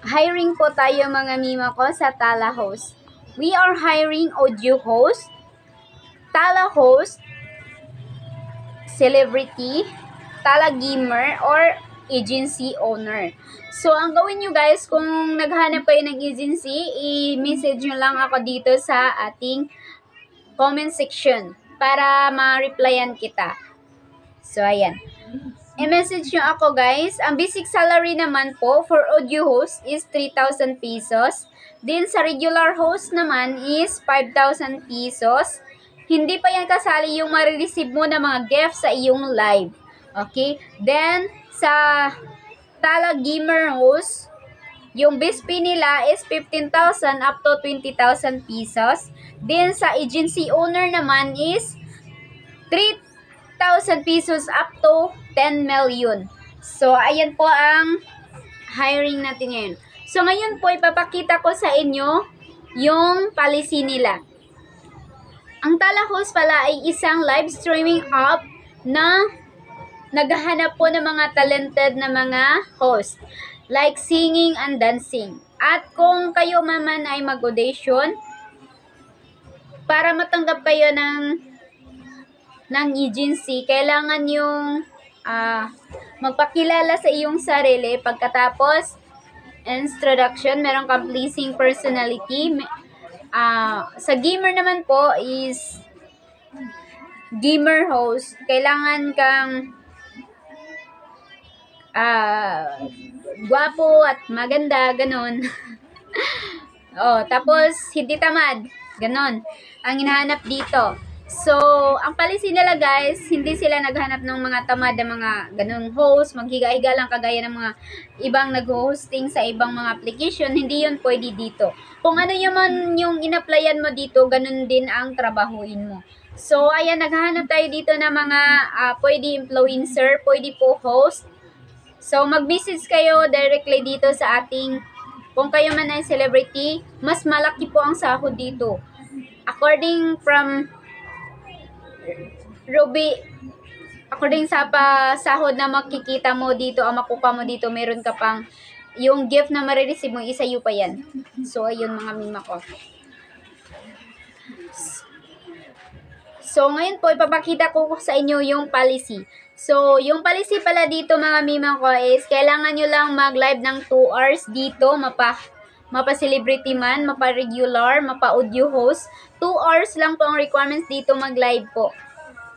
hiring po tayo mga mima ko sa Tala Host. We are hiring audio host, Tala host, celebrity, Tala gamer, or agency owner. So, ang gawin nyo guys, kung naghanap kayo ng agency, i-message nyo lang ako dito sa ating comment section para ma-replyan kita. So, ayan. I-message nyo ako guys. Ang basic salary naman po for audio host is 3,000 pesos. Then sa regular host naman is 5,000 pesos. Hindi pa yan kasali yung marireceive mo na mga gifts sa iyong live. Okay? Then sa Tala Gamer host, yung base pay nila is 15,000 up to 20,000 pesos. Then sa agency owner naman is 3,000 pesos up to 10 million. So, ayan po ang hiring natin ngayon. So, ngayon po, ipapakita ko sa inyo yung policy nila. Ang Tala Host pala ay isang live streaming app na naghahanap po ng mga talented na mga host, like singing and dancing. At kung kayo man ay mag-audition, para matanggap kayo ng agency, kailangan yung magpakilala sa iyong sarili. Pagkatapos, introduction, meron kang pleasing personality. Sa gamer naman po is gamer host. Kailangan kang gwapo at maganda, ganon. Tapos, hindi tamad. Ganon. Ang hinahanap dito. So, ang policy nila guys, hindi sila naghanap ng mga tamad na mga ganung host, maghiga-higa lang kagaya ng mga ibang nag-hosting sa ibang mga application, hindi yun pwede dito. Kung ano yung in-applyan mo dito, ganun din ang trabahuin mo. So, ayan, naghahanap tayo dito ng mga pwede influencer, pwede po host. So, mag-message kayo directly dito sa ating, kung kayo man ay celebrity, mas malaki po ang sahod dito. According sa sahod na makikita mo dito, ang makuha mo dito, meron ka pang yung gift na marireceive mo, isayo pa yan. So, ayun mga mima ko. So, ngayon po, ipapakita ko sa inyo yung policy. So, yung policy pala dito mga mima ko is, kailangan nyo lang mag-live ng 2 hours dito, mapa-celebrity man, mapa-regular, mapa-audio host. 2 hours lang po ang requirements dito mag-live po.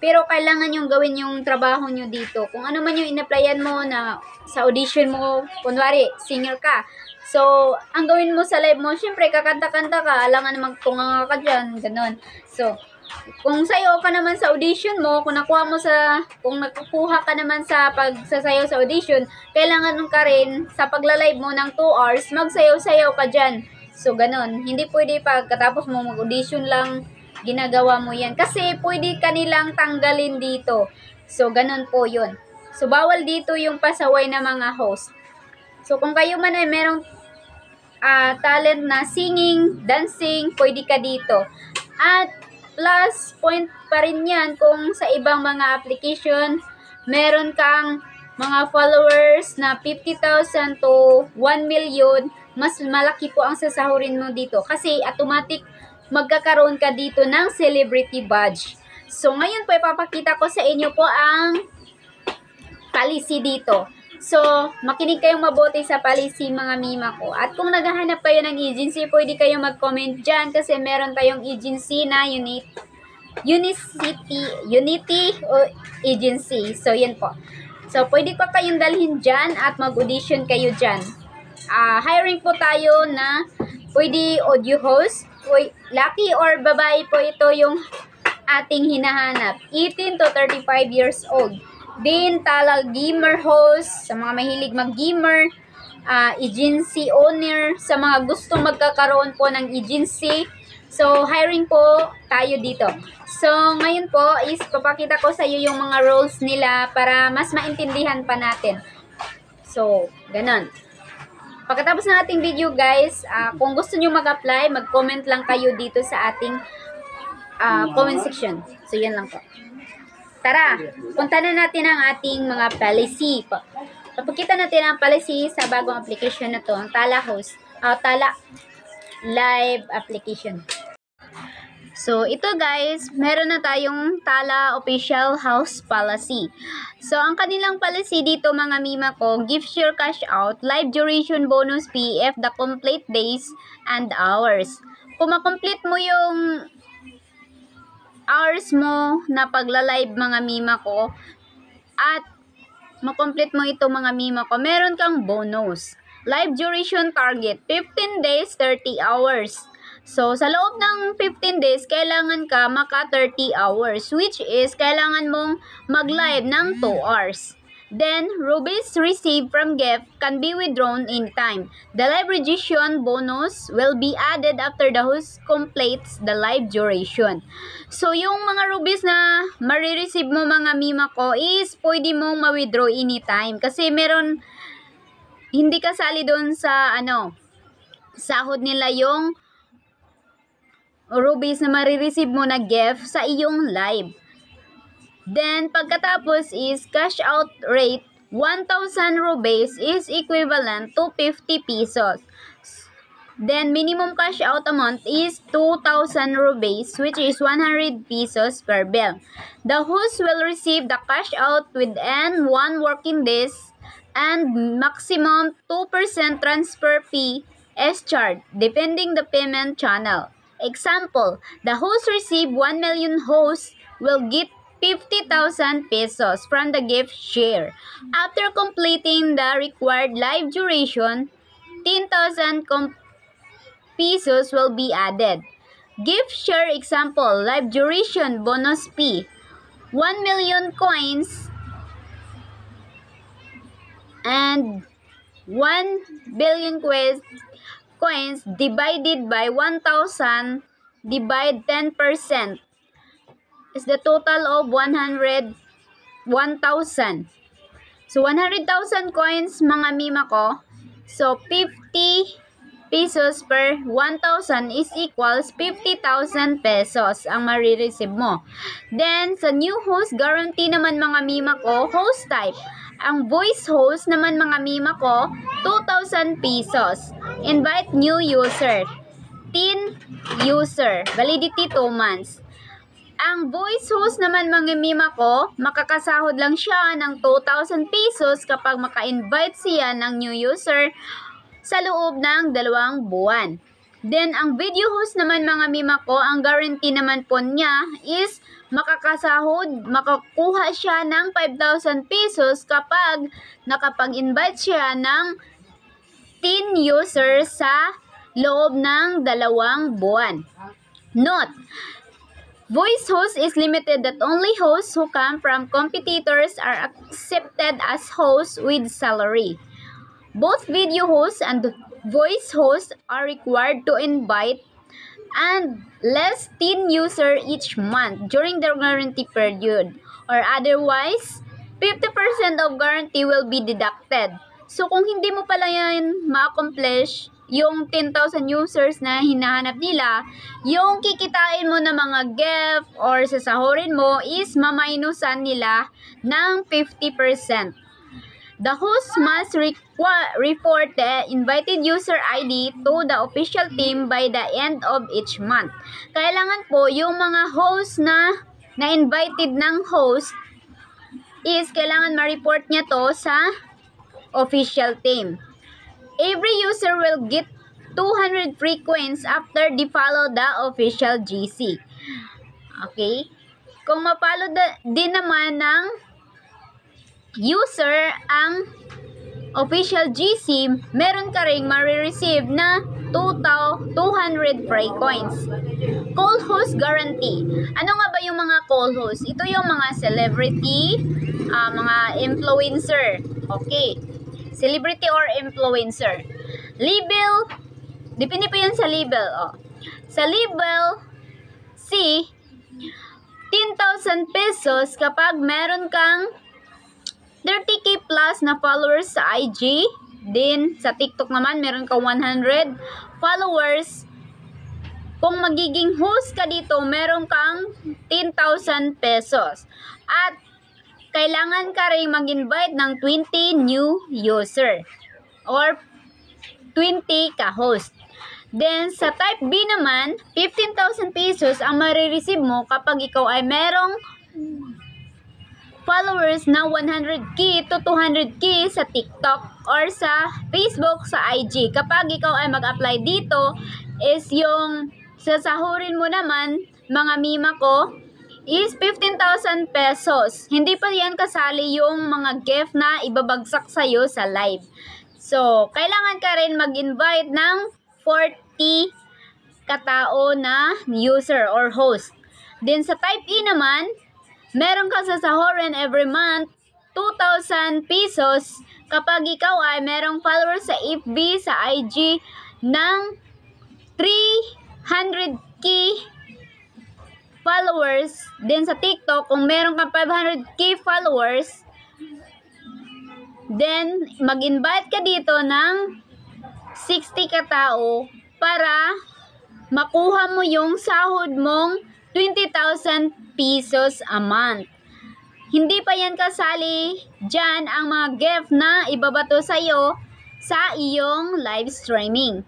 Pero kailangan yung gawin yung trabaho nyo dito. Kung ano man yung in-applyan mo na sa audition mo, kunwari, singer ka. So, ang gawin mo sa live mo, syempre, kakanta-kanta ka, alangan na magtunga ka dyan, ganun. So, kung sayo ka naman sa audition mo, kung nakukuha ka naman sa pagsasayaw sa audition, kailangan ka rin sa pagla-live mo ng 2 hours, magsayaw-sayaw ka dyan. So, ganun. Hindi pwede pagkatapos mo mag-audition lang, ginagawa mo yan. Kasi pwede kanilang tanggalin dito. So, ganun po yun. So, bawal dito yung pasaway na mga host. So, kung kayo man ay merong talent na singing, dancing, pwede ka dito. At plus point pa rin yan kung sa ibang mga application, meron kang mga followers na 50,000 to 1 million, mas malaki po ang sasahurin mo dito. Kasi automatic magkakaroon ka dito ng celebrity badge. So, ngayon po, ipapakita ko sa inyo po ang policy dito. So, makinig kayong mabuti sa policy mga mima ko. At kung naghahanap kayo ng agency, pwede kayong mag-comment dyan kasi meron tayong agency na Unity Agency. So, yan po. So, pwede pa kayong dalhin dyan at mag-audition kayo dyan. Hiring po tayo na pwede audio host, laki or babae po ito yung ating hinahanap. 18 to 35 years old. Then, Tala gamer host, sa mga mahilig mag-gamer, agency owner, sa mga gustong magkakaroon po ng agency. So, hiring po tayo dito. So, ngayon po is papakita ko sa iyo yung mga roles nila para mas maintindihan pa natin. So, ganun. Pagkatapos ng ating video guys, kung gusto nyo mag-apply, mag-comment lang kayo dito sa ating comment section. So, yan lang po. Tara, punta na natin ang ating mga policy. Papakita natin ang policy sa bagong application na to, ang Tala Host, Tala Live application. So, ito guys, meron na tayong Tala Official House Policy. So, ang kanilang policy dito mga mima ko, gift share cash out, live duration bonus PF, the complete days and hours. Kung makomplete mo yung hours mo na pagla-live mga mima ko, at makomplete mo ito mga mima ko, meron kang bonus. Live duration target, 15 days, 30 hours. So, sa loob ng 15 days, kailangan ka maka 30 hours, which is, kailangan mong mag-live ng 2 hours. Then, rupees received from gift can be withdrawn anytime. The live registration bonus will be added after the host completes the live duration. So, yung mga rupees na marireceive mo mga mima ko is pwede mong ma-withdraw anytime. Kasi meron, hindi kasali doon sa, sahod nila yung rupees na marireceive mo na gift sa iyong live. Then, pagkatapos is cash out rate, 1,000 rupees is equivalent to 50 pesos. Then, minimum cash out amount is 2,000 rupees, which is 100 pesos per bill. The host will receive the cash out within 1 working days and maximum 2% transfer fee is charged, depending the payment channel. Example, the host receive 1 million hosts will get 50,000 pesos from the gift share. After completing the required live duration, 10,000 pesos will be added. Gift share example, live duration bonus fee, 1 million coins and 1 billion coins divided by 1,000 divide 10% is the total of 1,000. So, 100,000 coins mga mima ko. So, 50 pesos per 1,000 is equals 50,000 pesos ang marireceive mo. Then, sa new host, guarantee naman mga mima ko, host type. Ang voice host naman mga mima ko, 2,000 pesos. Invite new user, 10 user, validity 2 months. Ang voice host naman mga mima ko, makakasahod lang siya ng 2,000 pesos kapag maka-invite siya ng new user sa loob ng 2 buwan. Then, ang video host naman mga mima ko, ang guarantee naman po niya is makakuha siya ng 5,000 pesos kapag nakapag-invite siya ng 10 users sa loob ng 2 buwan. Note, voice host is limited that only hosts who come from competitors are accepted as hosts with salary. Both video hosts and voice hosts are required to invite and less 10 users each month during the guarantee period, or otherwise 50% of guarantee will be deducted. So kung hindi mo pala yan ma-accomplish yung 10,000 users na hinahanap nila, yung kikitain mo na mga gift or sasahurin mo is maminusan nila ng 50%. The host must report the invited user ID to the official team by the end of each month. Kailangan po yung mga host na invited ng host is kailangan ma-report niya to sa official team. Every user will get 200 free coins after they follow the official GC. Okay? Kung ma-follow din naman ng user ang official GC, meron ka ring marireceive na 200 free coins. Call host guarantee. Ano nga ba yung mga call host? Ito yung mga celebrity, mga influencer. Okay. Celebrity or influencer. Label, depende po yan sa label. Sa label C, 10,000 pesos kapag meron kang 30k plus na followers sa IG. Then, sa TikTok naman, meron kang 100 followers. Kung magiging host ka dito, meron kang 10,000 pesos. At kailangan ka rin mag-invite ng 20 new user or 20 ka-host. Then, sa type B naman, 15,000 pesos ang marireceive mo kapag ikaw ay merong followers na 100k to 200k sa TikTok or sa Facebook, sa IG. Kapag ikaw ay mag-apply dito, is yung sasahurin mo naman, mga mima ko, is 15,000 pesos. Hindi pa yan kasali yung mga gift na ibabagsak sa'yo sa live. So, kailangan ka rin mag-invite ng 40 katao na user or host. Then sa type E naman, meron kang sasahurin every month 2,000 pesos kapag ikaw ay merong followers sa FB, sa IG ng 300k followers. Then sa TikTok, kung meron kang 500k followers, then mag-invite ka dito ng 60 katao para makuha mo yung sahod mong 20,000 pesos a month. Hindi pa yan kasali dyan ang mga gift na ibabato sa'yo sa iyong live streaming.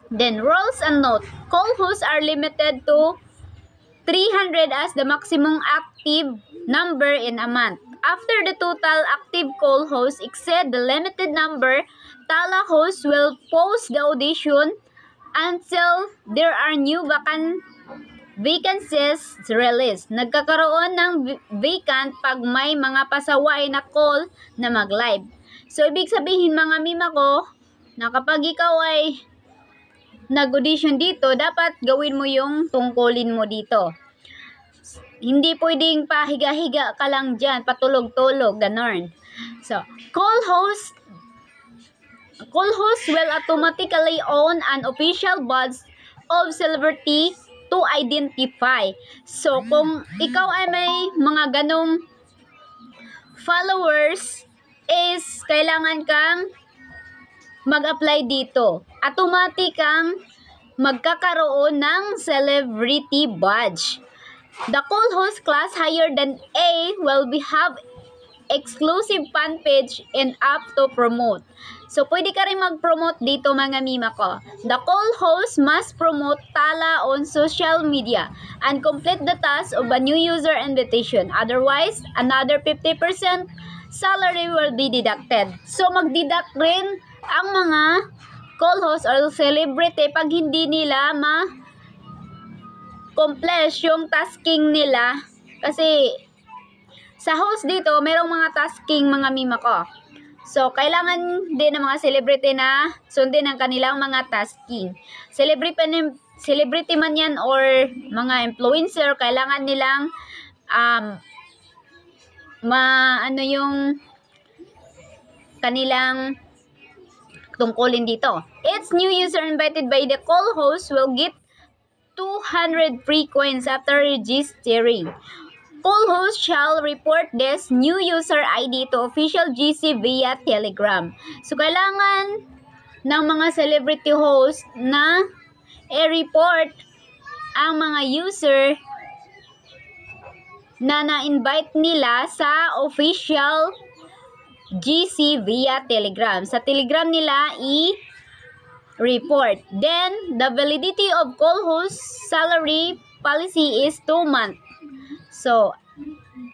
Then, rules and note. Call hosts are limited to 300 as the maximum active number in a month. After the total active call hosts exceed the limited number, Tala hosts will post the audition until there are new vacancies released. Nagkakaroon ng vacant pag may mga pasaway na call na mag-live. So, ibig sabihin mga mima ko, na kapag ikaw ay nag-audition dito, dapat gawin mo yung tungkulin mo dito. Hindi pwedeng pahiga-higa ka lang dyan, patulog-tulog, ganon. So, call host will automatically own an official badge of celebrity to identify. So, kung ikaw ay may mga ganong followers, is kailangan kang mag-apply dito. Automatic kang magkakaroon ng celebrity badge. The call host class higher than A will have exclusive fan page and app to promote. So, pwede ka rin mag-promote dito mga mima ko. The call host must promote Tala on social media and complete the task of a new user invitation. Otherwise, another 50% salary will be deducted. So, mag-deduct rin ang mga call host or celebrity pag hindi nila complete yung tasking nila. Kasi, sa host dito, merong mga tasking mga mima ko. So, kailangan din ng mga celebrity na sundin ang kanilang mga tasking. Celebrity man yan or mga influencer, kailangan nilang yung kanilang tungkulin dito. Each new user invited by the call host will get 200 free coins after registering. Call host shall report this new user ID to official GC via Telegram. So, kailangan ng mga celebrity host na i-report ang mga user na na-invite nila sa official GC via Telegram. Sa Telegram nila i-report. Then, the validity of call host salary policy is 2 months. So,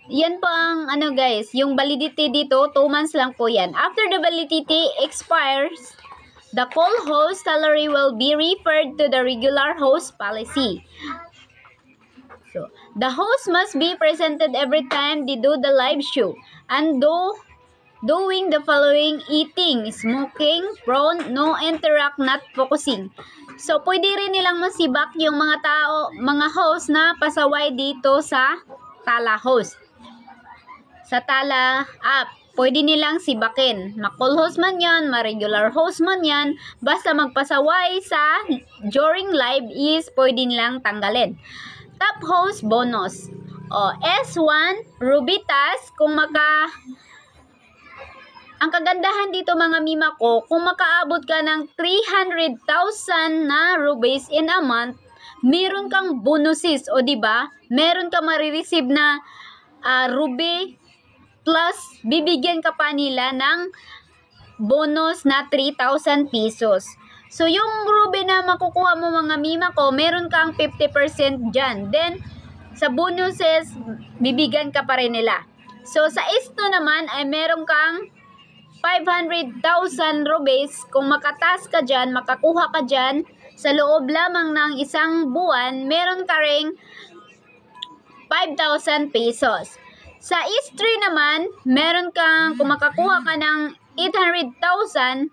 yan po ang guys, yung validity dito, 2 months lang po yan. After the validity expires, the call host salary will be referred to the regular host policy. So, the host must be presented every time they do the live show and doing the following: eating, smoking, prone, no interact, not focusing. So, pwede rin nilang masibak yung mga host na pasaway dito sa Tala host. Sa Tala app, pwede nilang sibakin. Ma-call host man yan, ma-regular host man yan, basta magpasaway sa during live is pwede nilang tanggalin. Top host bonus. S1, Rubitas, ang kagandahan dito mga mima ko, kung makaabot ka ng 300,000 na rubies in a month, meron kang bonuses, o diba? Meron kang marireceive na ruby plus bibigyan ka pa nila ng bonus na 3,000 pesos. So, yung ruby na makukuha mo mga mima ko, meron kang 50% dyan. Then, sa bonuses, bibigyan ka pa rin nila. So, sa S2 naman ay meron kang 500,000 rupees. Kung makatas ka dyan, makakuha ka dyan, sa loob lamang ng isang buwan, meron ka ring 5,000 pesos. Sa S3 naman, meron kang, kung makakuha ka ng 800,000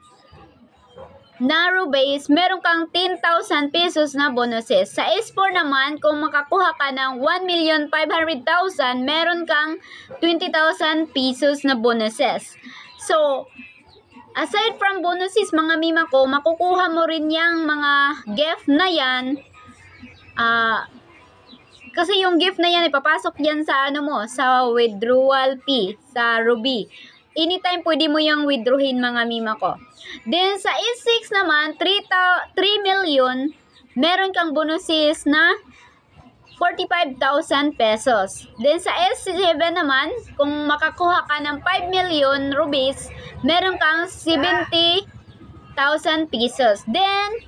na rupees, meron kang 10,000 pesos na bonuses. Sa S4 naman, kung makakuha ka ng 1,500,000, meron kang 20,000 pesos na bonuses. So, aside from bonuses, mga mima ko, makukuha mo rin yung mga gift na yan. Kasi yung gift na yan, ipapasok yan sa sa withdrawal fee, sa Ruby. Anytime pwede mo yung withdrawin mga mima ko. Then sa S6 naman, 3 million, meron kang bonuses na 45,000 pesos. Then sa S7 naman, kung makakuha ka ng 5 million rupees, meron kang 70,000 pesos. Then,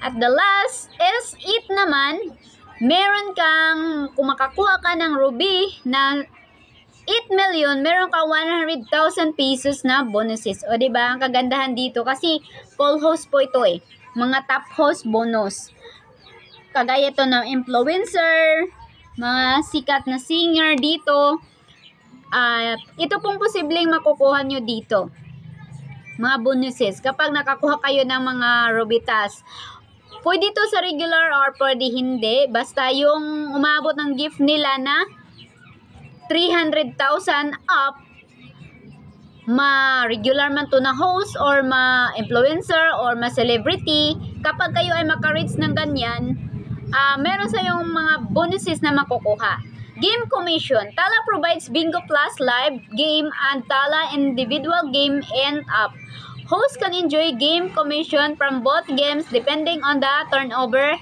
at the last, S8 naman, meron kang, kung makakuha ka ng ruby na 8 million, meron ka 100,000 pesos na bonuses. O, diba? Ang kagandahan dito kasi full host po ito eh. Mga top host bonus. Kagaya to ng influencer, mga sikat na singer dito. Ito pong posibleng makukuha nyo dito. Mga bonuses. Kapag nakakuha kayo ng mga rubitas. Pwede to sa regular or pwede hindi. Basta yung umabot ng gift nila na 300,000 up, ma-regular man to na host or ma-influencer or ma-celebrity, kapag kayo ay maka-reach ng ganyan, meron sa yung mga bonuses na makukuha. Game commission. Tala provides Bingo Plus live game and Tala individual game and up. Host can enjoy game commission from both games depending on the turnover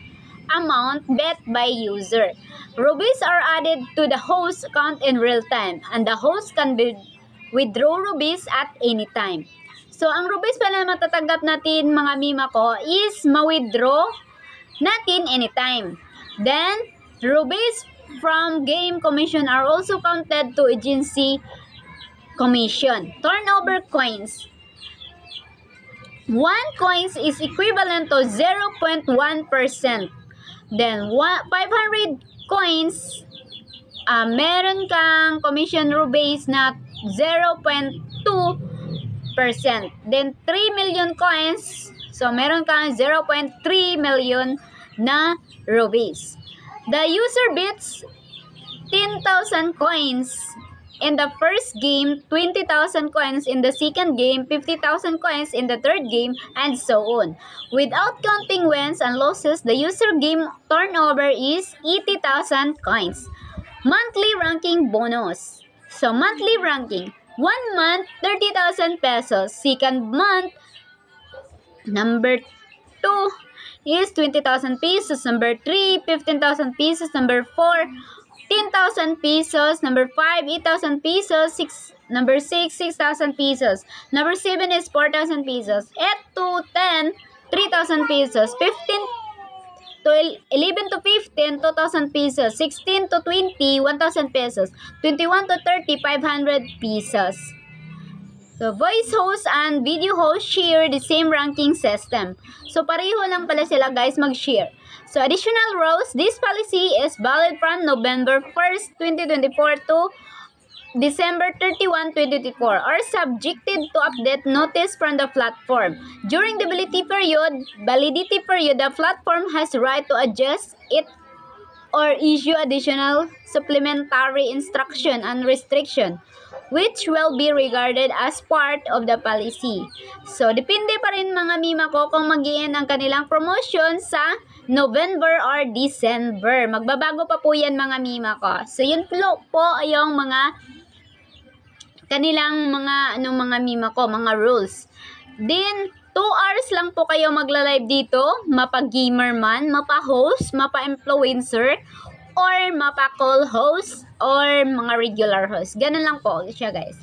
amount bet by user. Rubies are added to the host account in real time, and the host can withdraw rubies at any time. So, ang rubies pala matatanggap natin mga mima ko is ma-withdraw natin anytime. Then, rubies from game commission are also counted to agency commission. Turnover coins. 1 coins is equivalent to 0.1%. Then, 500 coins, meron kang commission rubies na 0.2%. Then, 3 million coins, so meron kang 0.3 million na rubies. The user bids 10,000 coins in the first game, 20,000 coins in the second game, 50,000 coins in the third game, and so on. Without counting wins and losses, the user game turnover is 80,000 coins. Monthly ranking bonus. So, monthly ranking. 1 month, 30,000 pesos. Second month, number 2 is 20,000 pesos. Number 3, 15,000 pesos. Number 4, 10,000 pesos. Number 5, 8,000 pesos. Number 6, 6,000 pesos. Number 7 is 4,000 pesos. 8 to 10, 3,000 pesos. 11 to 15, 2,000 pesos. 16 to 20, 1,000 pesos. 21 to 30, 500 pesos. So, voice host and video host share the same ranking system. So, pareho lang pala sila guys mag-share. So, additional rules, this policy is valid from November 1st, 2024 to December 31, 2024 are subjected to update notice from the platform. During the validity period, the platform has the right to adjust it or issue additional supplementary instruction and restriction, which will be regarded as part of the policy. So, depende pa rin mga mima ko kung mag-i-end ang kanilang promotion sa November or December. Magbabago pa po yan mga mima ko. So, yun po yung mga kanilang mga mima ko, mga rules. Then, 2 hours lang po kayo magla-live dito, mapa-gamer man, mapa-host, mapa-influencer, or mapa-call host. or mga regular host. Ganun lang po siya guys.